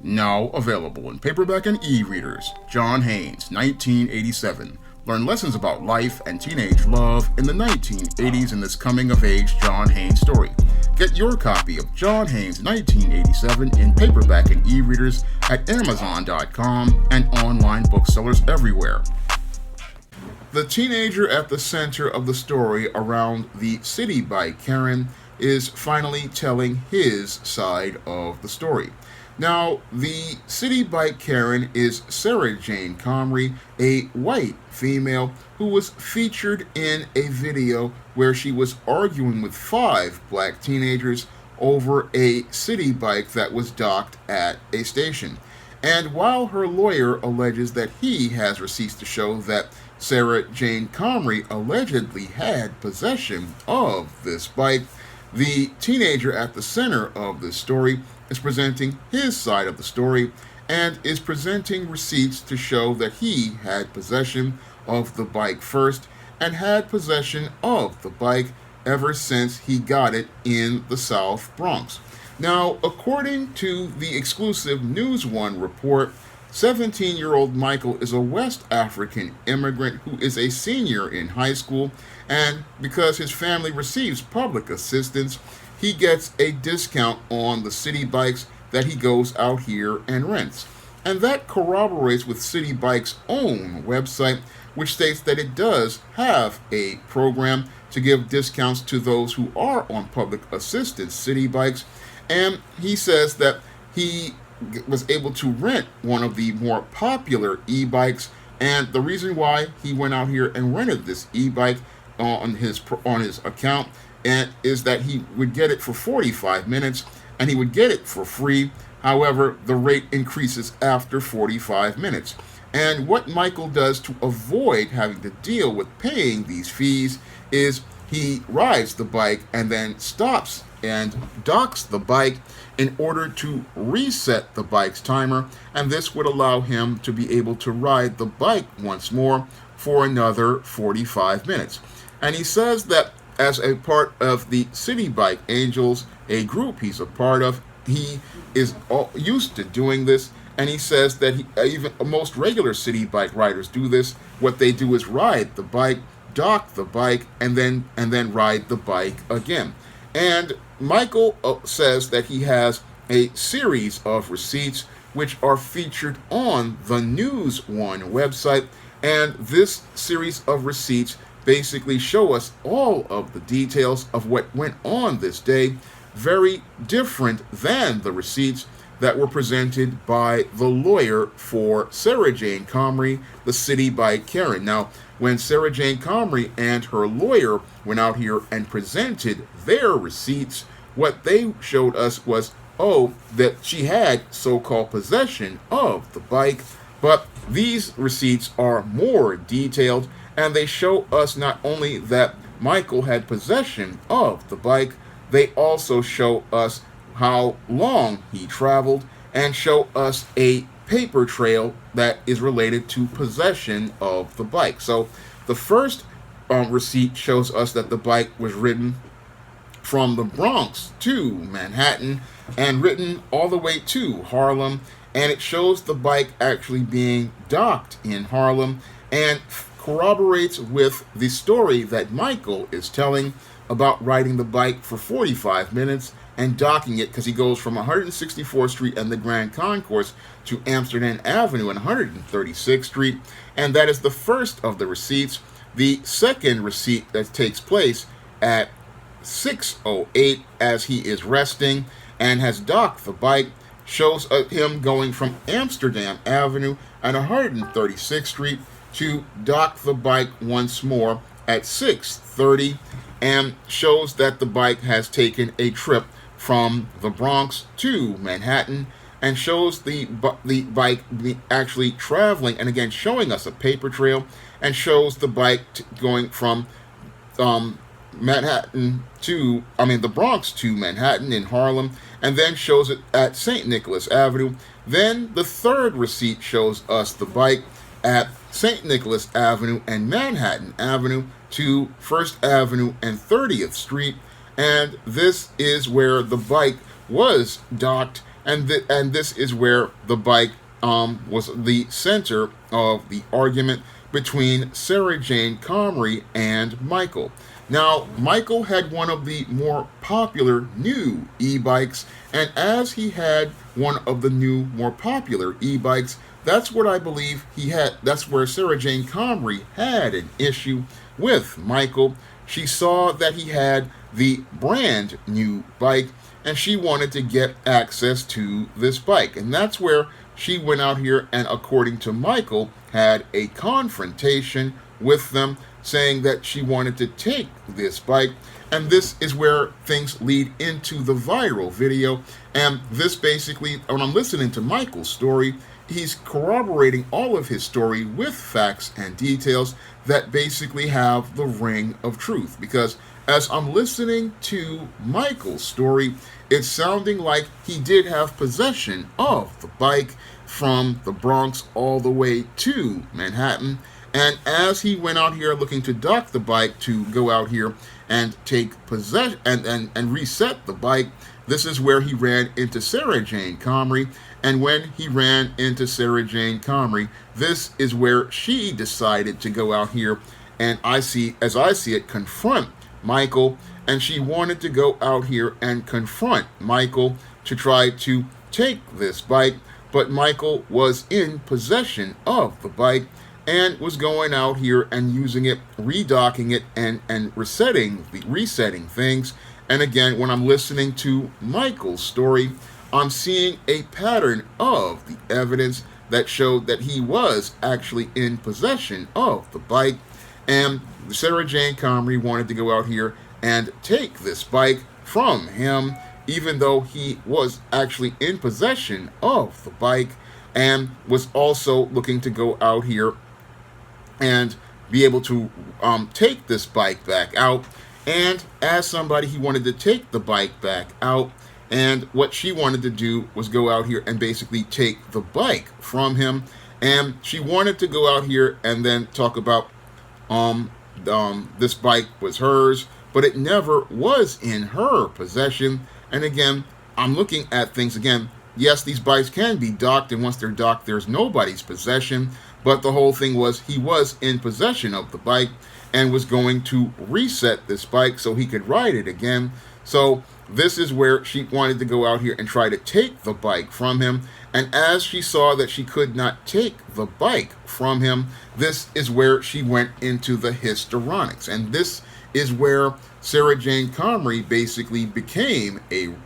Now available in paperback and e-readers. John Haynes, 1987. Learn lessons about life and teenage love in the 1980s in this coming-of-age John Haynes story. Get your copy of John Haynes, 1987 in paperback and e-readers at Amazon.com and online booksellers everywhere. The teenager at the center of the story around the Citibike Karen is finally telling his side of the story. Now, the Citibike Karen is Sarah Jane Comrie, a white female who was featured in a video where she was arguing with 5 black teenagers over a Citibike that was docked at a station. And while her lawyer alleges that he has receipts to show that Sarah Jane Comrie allegedly had possession of this bike, the teenager at the center of this story is presenting his side of the story and is presenting receipts to show that he had possession of the bike first and had possession of the bike ever since he got it in the South Bronx. Now, according to the exclusive News One report, 17-year-old Michael is a West African immigrant who is a senior in high school, and because his family receives public assistance, he gets a discount on the Citibikes that he goes out here and rents. And that corroborates with Citibike's own website, which states that it does have a program to give discounts to those who are on public assistance Citibikes, and he says that he was able to rent one of the more popular e-bikes, and the reason why he went out here and rented this e-bike on his account and is that he would get it for 45 minutes and he would get it for free. However, the rate increases after 45 minutes. And what Michael does to avoid having to deal with paying these fees is he rides the bike and then stops and docks the bike in order to reset the bike's timer, and this would allow him to be able to ride the bike once more for another 45 minutes. And he says that as a part of the Citibike Angels, a group he's a part of, he is used to doing this, and he says that even most regular Citibike riders do this. What they do is ride the bike, dock the bike, and then ride the bike again. And Michael says that he has a series of receipts which are featured on the News One website, and this series of receipts basically show us all of the details of what went on this day, very different than the receipts that were presented by the lawyer for Sarah Jane Comrie, the Citibike Karen. Now, when Sarah Jane Comrie and her lawyer went out here and presented their receipts, what they showed us was, that she had so-called possession of the bike, but these receipts are more detailed, and they show us not only that Michael had possession of the bike, they also show us how long he traveled and show us a paper trail that is related to possession of the bike. So the first receipt shows us that the bike was ridden from the Bronx to Manhattan and ridden all the way to Harlem, and it shows the bike actually being docked in Harlem and corroborates with the story that Michael is telling about riding the bike for 45 minutes and docking it, because he goes from 164th Street and the Grand Concourse to Amsterdam Avenue and 136th Street, and that is the first of the receipts. The second receipt that takes place at 6:08 as he is resting and has docked the bike shows him going from Amsterdam Avenue and 136th Street to dock the bike once more at 6:30, and shows that the bike has taken a trip from the Bronx to Manhattan, and shows the bike actually traveling, and again showing us a paper trail, and shows the bike going from the Bronx to Manhattan in Harlem, and then shows it at St. Nicholas Avenue. Then the third receipt shows us the bike at St. Nicholas Avenue and Manhattan Avenue to 1st Avenue and 30th Street, and this is where the bike was docked and this is where the bike was the center of the argument between Sarah Jane Comrie and Michael. Now, Michael had one of the more popular new e-bikes, and as he had one of the new, more popular e-bikes, that's what I believe he had. That's where Sarah Jane Comrie had an issue with Michael. She saw that he had the brand new bike, and she wanted to get access to this bike. And that's where she went out here and, according to Michael, had a confrontation with them, saying that she wanted to take this bike. And this is where things lead into the viral video. And this basically, when I'm listening to Michael's story, he's corroborating all of his story with facts and details that basically have the ring of truth. Because as I'm listening to Michael's story, it's sounding like he did have possession of the bike from the Bronx all the way to Manhattan. And as he went out here looking to dock the bike to go out here and take possession and reset the bike, this is where he ran into Sarah Jane Comrie. And when he ran into Sarah Jane Comrie, this is where she decided to go out here and, as I see it, confront Michael. And she wanted to go out here and confront Michael to try to take this bike. But Michael was in possession of the bike and was going out here and using it, redocking it, and resetting things. And again, when I'm listening to Michael's story, I'm seeing a pattern of the evidence that showed that he was actually in possession of the bike. And Sarah Jane Comrie wanted to go out here and take this bike from him, even though he was actually in possession of the bike, and was also looking to go out here and be able to take this bike back out. And as somebody, he wanted to take the bike back out, and what she wanted to do was go out here and basically take the bike from him. And she wanted to go out here and then talk about this bike was hers, but it never was in her possession. And again, I'm looking at things again. Yes, these bikes can be docked, and once they're docked, there's nobody's possession. But the whole thing was he was in possession of the bike and was going to reset this bike so he could ride it again. So this is where she wanted to go out here and try to take the bike from him. And as she saw that she could not take the bike from him, this is where she went into the histrionics. And this is where Sarah Jane Comrie basically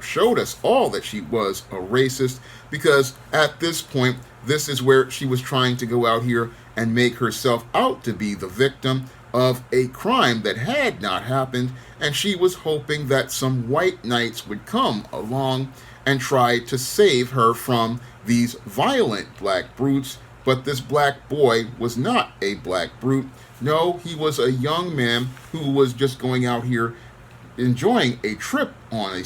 showed us all that she was a racist, because at this point, this is where she was trying to go out here and make herself out to be the victim of a crime that had not happened, and she was hoping that some white knights would come along and try to save her from these violent black brutes. But this black boy was not a black brute. No, he was a young man who was just going out here enjoying a trip on a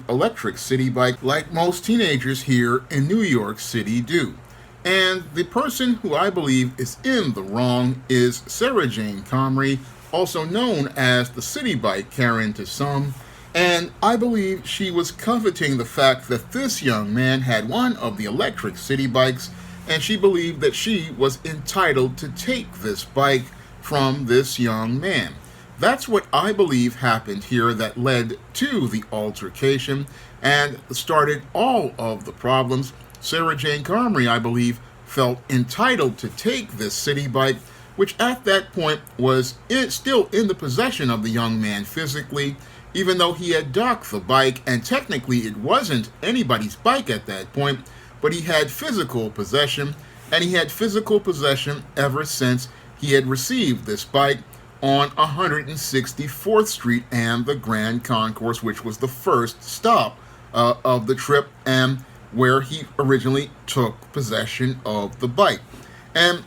electric city bike like most teenagers here in New York City do. And the person who I believe is in the wrong is Sarah Jane Comrie, also known as the Citibike Karen to some. And I believe she was coveting the fact that this young man had one of the electric city bikes, and she believed that she was entitled to take this bike from this young man. That's what I believe happened here that led to the altercation and started all of the problems. Sarah Jane Comrie, I believe, felt entitled to take this city bike, which at that point was still in the possession of the young man physically, even though he had docked the bike, and technically it wasn't anybody's bike at that point, but he had physical possession, and he had physical possession ever since he had received this bike on 164th Street and the Grand Concourse, which was the first stop of the trip, and where he originally took possession of the bike. And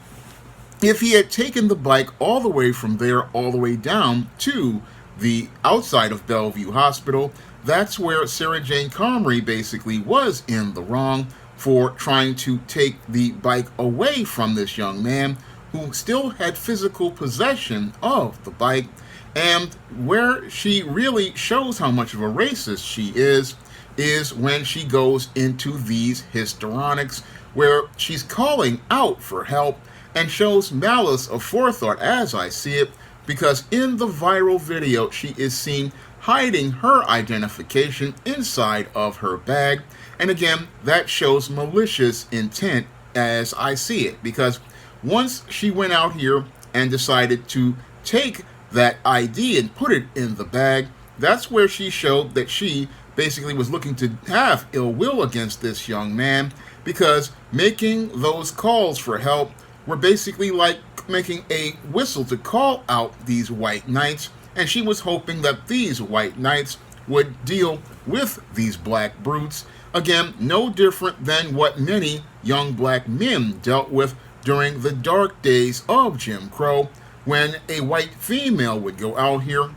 if he had taken the bike all the way from there all the way down to the outside of Bellevue Hospital, that's where Sarah Jane Comrie basically was in the wrong for trying to take the bike away from this young man who still had physical possession of the bike. And where she really shows how much of a racist she is is when she goes into these histrionics where she's calling out for help and shows malice of forethought as I see it, because in the viral video she is seen hiding her identification inside of her bag. And again, that shows malicious intent as I see it, because once she went out here and decided to take that ID and put it in the bag, that's where she showed that she basically was looking to have ill will against this young man, because making those calls for help were basically like making a whistle to call out these white knights, and she was hoping that these white knights would deal with these black brutes. Again, no different than what many young black men dealt with during the dark days of Jim Crow, when a white female would go out here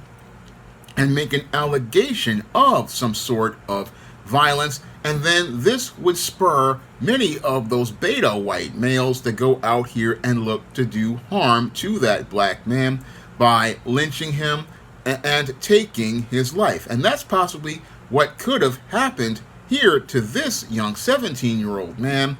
and make an allegation of some sort of violence, and then this would spur many of those beta white males to go out here and look to do harm to that black man by lynching him and taking his life. And that's possibly what could have happened here to this young 17-year-old man,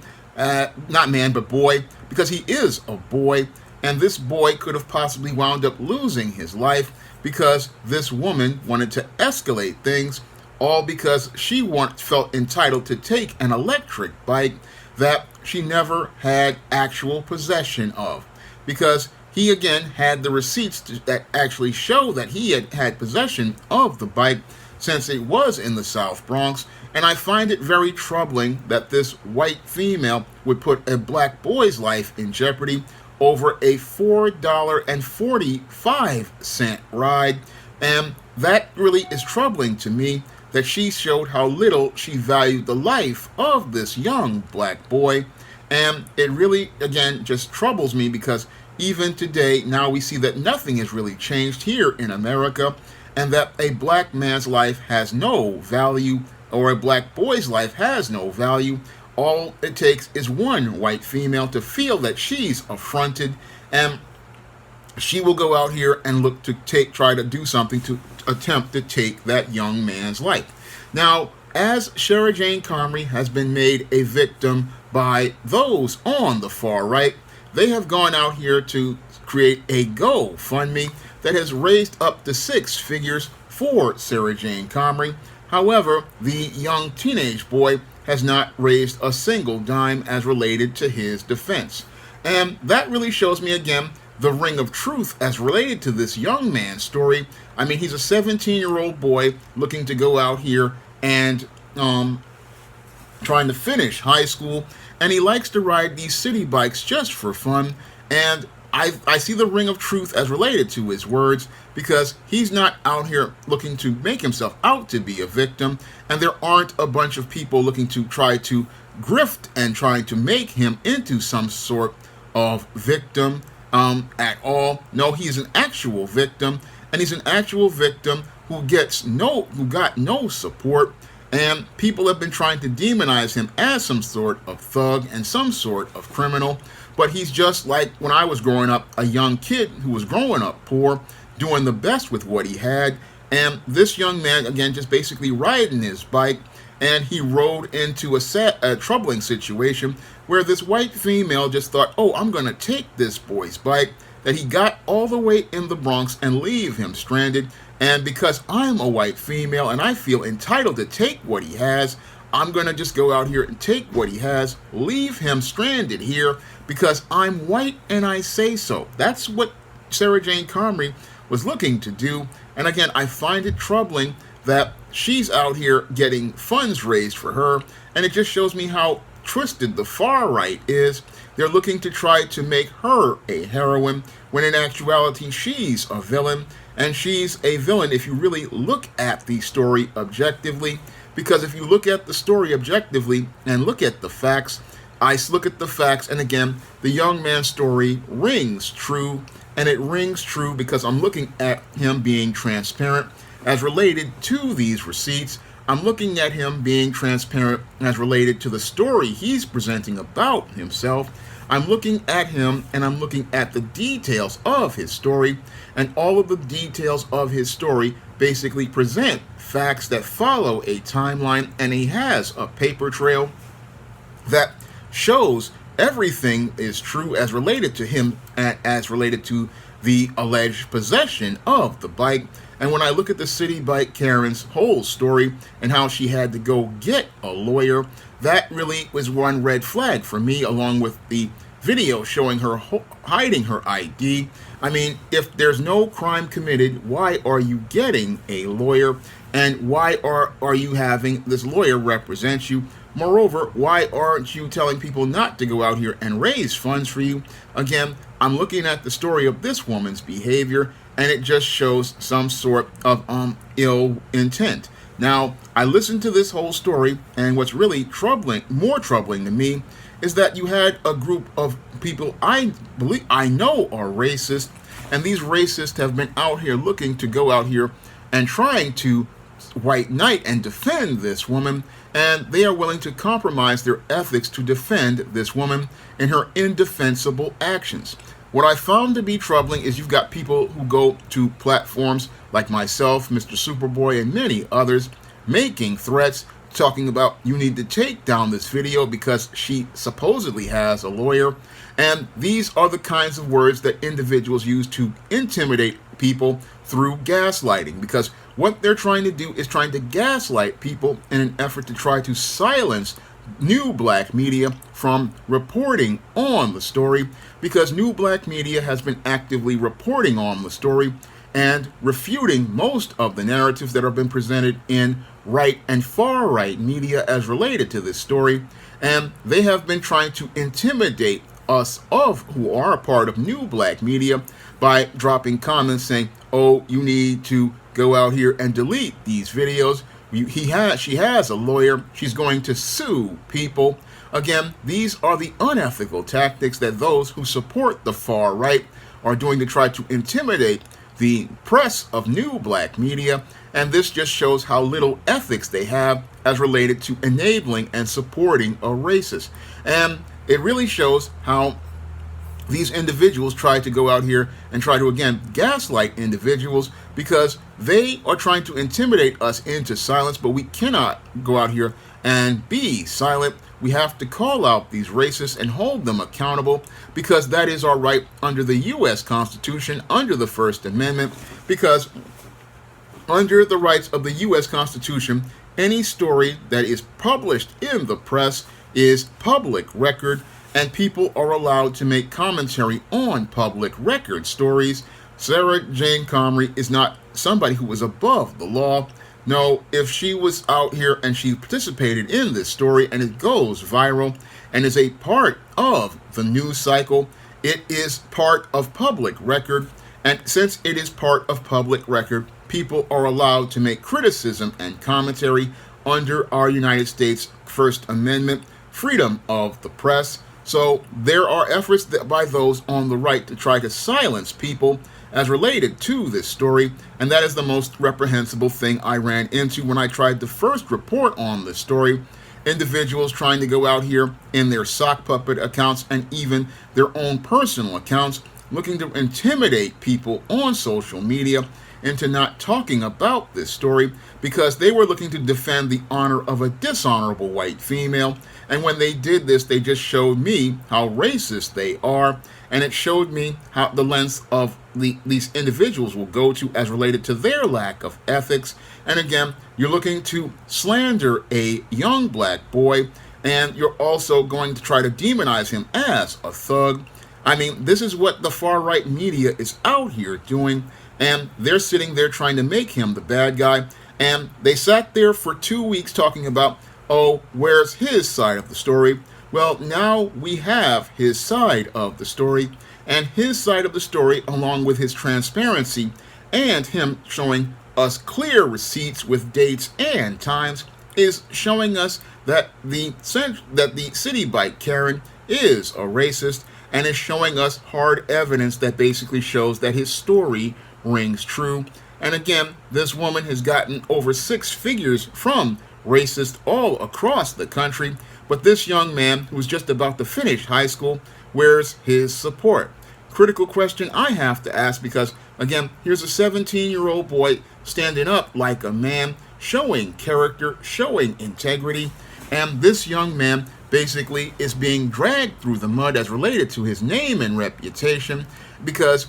not man, but boy, because he is a boy, and this boy could have possibly wound up losing his life because this woman wanted to escalate things, all because she felt entitled to take an electric bike that she never had actual possession of, because he again had the receipts that actually show that he had possession of the bike, since it was in the South Bronx. And I find it very troubling that this white female would put a black boy's life in jeopardy over a $4.45 ride. And that really is troubling to me, that she showed how little she valued the life of this young black boy. And it really, again, just troubles me, because even today, now we see that nothing has really changed here in America, and that a black man's life has no value, or a black boy's life has no value. All it takes is one white female to feel that she's affronted, and she will go out here and look to try to do something to attempt to take that young man's life. Now, as Sarah Jane Comrie has been made a victim by those on the far right, they have gone out here to create a GoFundMe that has raised up to 6 figures for Sarah Jane Comrie. However, the young teenage boy has not raised a single dime as related to his defense. And that really shows me again the ring of truth as related to this young man's story. I mean, he's a 17-year-old boy looking to go out here and trying to finish high school, and he likes to ride these city bikes just for fun. And I see the ring of truth as related to his words, because he's not out here looking to make himself out to be a victim, and there aren't a bunch of people looking to try to grift and trying to make him into some sort of victim at all. No, he's an actual victim, and he's an actual victim who got no support, and people have been trying to demonize him as some sort of thug and some sort of criminal. But he's just like when I was growing up, a young kid who was growing up poor, doing the best with what he had. And this young man, again, just basically riding his bike, and he rode into a troubling situation where this white female just thought, oh, I'm going to take this boy's bike that he got all the way in the Bronx and leave him stranded. And because I'm a white female and I feel entitled to take what he has, I'm going to just go out here and take what he has, leave him stranded here, because I'm white and I say so. That's what Sarah Jane Comrie was looking to do. And again, I find it troubling that she's out here getting funds raised for her, and it just shows me how twisted the far right is. They're looking to try to make her a heroine, when in actuality she's a villain. And she's a villain if you really look at the story objectively, because if you look at the story objectively and look at the facts, I look at the facts, and again, the young man's story rings true, and it rings true because I'm looking at him being transparent as related to these receipts. I'm looking at him being transparent as related to the story he's presenting about himself. I'm looking at him and I'm looking at the details of his story, and all of the details of his story basically present facts that follow a timeline, and he has a paper trail that shows everything is true as related to him and as related to the alleged possession of the bike. And when I look at the Citibike Karen's whole story and how she had to go get a lawyer, that really was one red flag for me, along with the video showing her hiding her ID. I mean, if there's no crime committed, why are you getting a lawyer? And why are you having this lawyer represent you? Moreover, why aren't you telling people not to go out here and raise funds for you? Again, I'm looking at the story of this woman's behavior, and it just shows some sort of ill intent. Now, I listened to this whole story, and what's really more troubling to me, is that you had a group of people I know are racist, and these racists have been out here looking to go out here and trying to white knight and defend this woman, and they are willing to compromise their ethics to defend this woman in her indefensible actions. What I found to be troubling is you've got people who go to platforms like myself, Mr. Superboy, and many others, making threats, talking about you need to take down this video because she supposedly has a lawyer. And these are the kinds of words that individuals use to intimidate people through gaslighting, because what they're trying to do is trying to gaslight people in an effort to try to silence new black media from reporting on the story, because new black media has been actively reporting on the story and refuting most of the narratives that have been presented in right and far right media as related to this story. And they have been trying to intimidate us who are a part of new black media by dropping comments saying, oh, you need to go out here and delete these videos. She has a lawyer. She's going to sue people. Again, these are the unethical tactics that those who support the far right are doing to try to intimidate the press of new black media. And this just shows how little ethics they have as related to enabling and supporting a racist. And it really shows how these individuals try to go out here and try to, again, gaslight individuals, because they are trying to intimidate us into silence, but we cannot go out here and be silent. We have to call out these racists and hold them accountable, because that is our right under the U.S. Constitution, under the First Amendment, because under the rights of the U.S. Constitution, any story that is published in the press is public record, and people are allowed to make commentary on public record stories. Sarah Jane Comrie is not somebody who is above the law. No, if she was out here and she participated in this story and it goes viral and is a part of the news cycle, it is part of public record. And since it is part of public record, people are allowed to make criticism and commentary under our United States First Amendment, freedom of the press. So there are efforts by those on the right to try to silence people as related to this story, and that is the most reprehensible thing I ran into when I tried to first report on this story. Individuals trying to go out here in their sock puppet accounts and even their own personal accounts, looking to intimidate people on social media into not talking about this story, because they were looking to defend the honor of a dishonorable white female. And when they did this, they just showed me how racist they are, and it showed me how the lengths of these individuals will go to as related to their lack of ethics. And again, you're looking to slander a young black boy, and you're also going to try to demonize him as a thug. I mean, this is what the far right media is out here doing, and they're sitting there trying to make him the bad guy. And they sat there for 2 weeks talking about, oh, where's his side of the story? Well, now we have his side of the story, and his side of the story, along with his transparency and him showing us clear receipts with dates and times, is showing us that the Citibike Karen is a racist, and is showing us hard evidence that basically shows that his story rings true. And again, this woman has gotten over 6 figures from racists all across the country. But this young man who was just about to finish high school, where's his support? Critical question I have to ask, because again, here's a 17-year-old boy standing up like a man, showing character, showing integrity, and this young man basically is being dragged through the mud as related to his name and reputation, because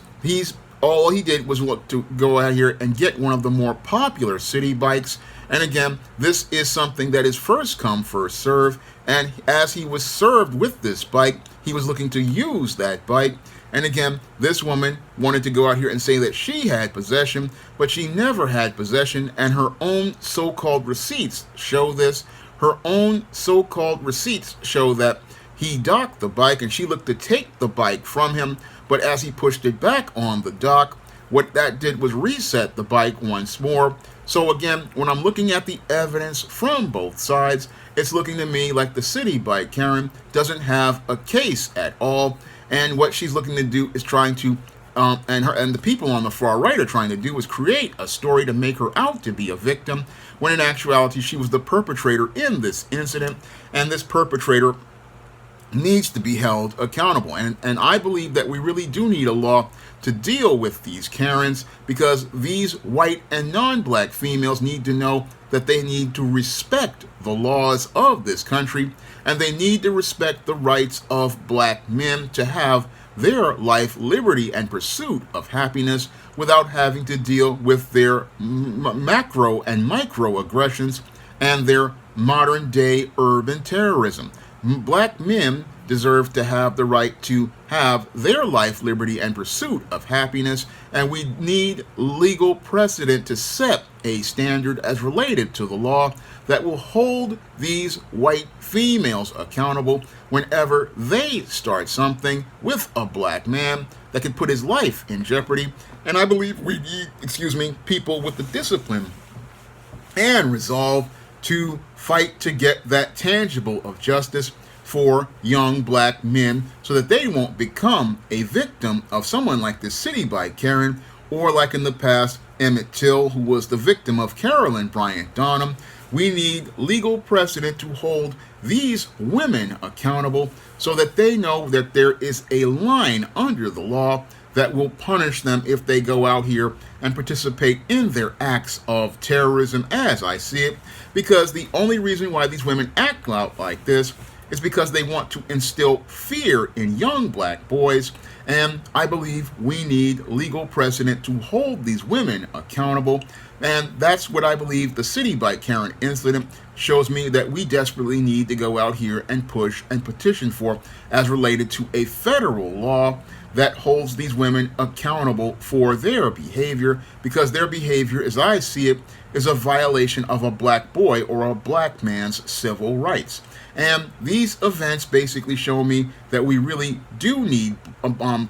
all he did was look to go out here and get one of the more popular Citibikes. And again, this is something that is first come, first serve. And as he was served with this bike, he was looking to use that bike. And again, this woman wanted to go out here and say that she had possession, but she never had possession, and her own so-called receipts show this. Her own so-called receipts show that he docked the bike, and she looked to take the bike from him, but as he pushed it back on the dock, what that did was reset the bike once more. So again, when I'm looking at the evidence from both sides, it's looking to me like the Citibike Karen doesn't have a case at all. And what she's looking to do is trying to, and the people on the far right are trying to do, is create a story to make her out to be a victim, when in actuality she was the perpetrator in this incident, and this perpetrator needs to be held accountable. And I believe that we really do need a law to deal with these Karens, because these white and non-black females need to know that they need to respect the laws of this country, and they need to respect the rights of black men to have their life, liberty, and pursuit of happiness without having to deal with their macro and micro aggressions and their modern day urban terrorism. Black men deserve to have the right to have their life, liberty, and pursuit of happiness, and we need legal precedent to set a standard as related to the law that will hold these white females accountable whenever they start something with a black man that could put his life in jeopardy. And I believe we need, people with the discipline and resolve to fight to get that tangible of justice for young black men, so that they won't become a victim of someone like this Citibike Karen, or like in the past, Emmett Till, who was the victim of Carolyn Bryant Donham. We need legal precedent to hold these women accountable, so that they know that there is a line under the law that will punish them if they go out here and participate in their acts of terrorism, as I see it. Because the only reason why these women act out like this is because they want to instill fear in young black boys, and I believe we need legal precedent to hold these women accountable. And that's what I believe the Citibike Karen incident shows me that we desperately need to go out here and push and petition for, as related to a federal law that holds these women accountable for their behavior, because their behavior, as I see it, is a violation of a black boy or a black man's civil rights. And these events basically show me that we really do need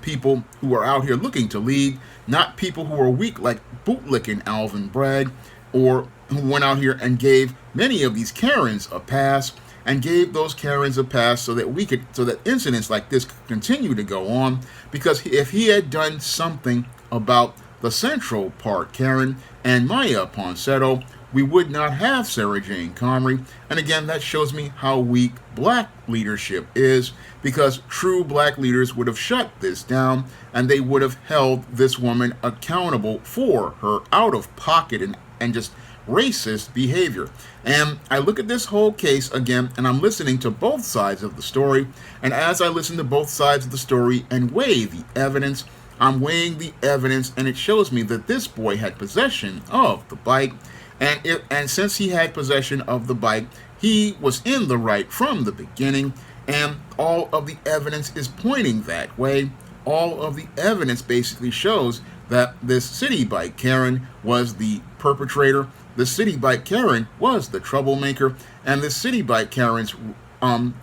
people who are out here looking to lead, not people who are weak like bootlicking Alvin Bragg, or who went out here and gave many of these Karens a pass, and gave those Karens a pass so that incidents like this could continue to go on. Because if he had done something about the Central Park Karen and Maya Ponsetto, we would not have Sarah Jane Comrie. And again, that shows me how weak black leadership is, because true black leaders would have shut this down, and they would have held this woman accountable for her out-of-pocket and just racist behavior. And I look at this whole case again, and I'm listening to both sides of the story. And as I listen to both sides of the story and weigh the evidence, I'm weighing the evidence, and it shows me that this boy had possession of the bike. And since he had possession of the bike, he was in the right from the beginning, and all of the evidence is pointing that way. All of the evidence basically shows that this Citibike Karen was the perpetrator, the Citibike Karen was the troublemaker, and this Citibike Karen's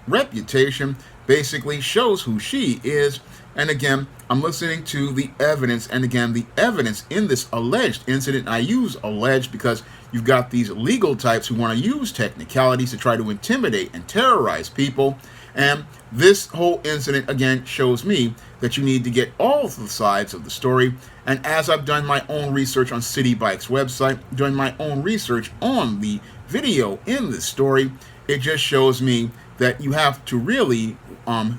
reputation basically shows who she is. And again, I'm listening to the evidence, and again, the evidence in this alleged incident, I use alleged because you've got these legal types who want to use technicalities to try to intimidate and terrorize people. And this whole incident again shows me that you need to get all of the sides of the story. And as I've done my own research on Citibike's website, doing my own research on the video in this story, it just shows me that you have to really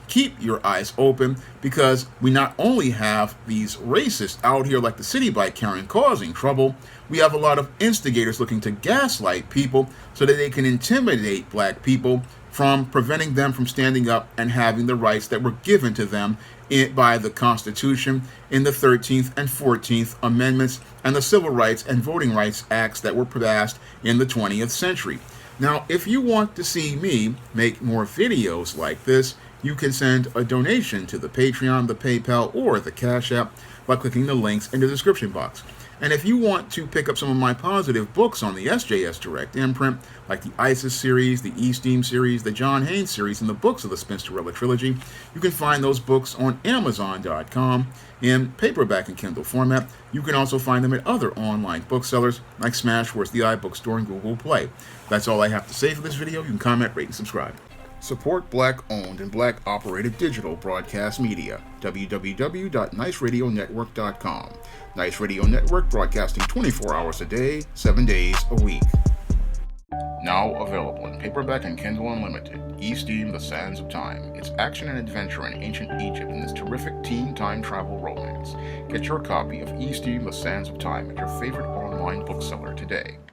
keep your eyes open, because we not only have these racists out here like the Citibike Karen causing trouble, we have a lot of instigators looking to gaslight people so that they can intimidate black people from preventing them from standing up and having the rights that were given to them by the Constitution in the 13th and 14th Amendments and the Civil Rights and Voting Rights Acts that were passed in the 20th century. Now, if you want to see me make more videos like this, you can send a donation to the Patreon, the PayPal, or the Cash App by clicking the links in the description box. And if you want to pick up some of my positive books on the SJS Direct imprint, like the ISIS series, the E-Steam series, the John Haynes series, and the books of the Spinsterella trilogy, you can find those books on Amazon.com in paperback and Kindle format. You can also find them at other online booksellers like Smashwords, the iBookstore, and Google Play. That's all I have to say for this video. You can comment, rate, and subscribe. Support Black-owned and Black-operated digital broadcast media. www.niceradionetwork.com. Nice Radio Network, broadcasting 24 hours a day, 7 days a week. Now available in paperback and Kindle Unlimited. E-Steam: The Sands of Time. It's action and adventure in ancient Egypt in this terrific teen time travel romance. Get your copy of E-Steam: The Sands of Time at your favorite online bookseller today.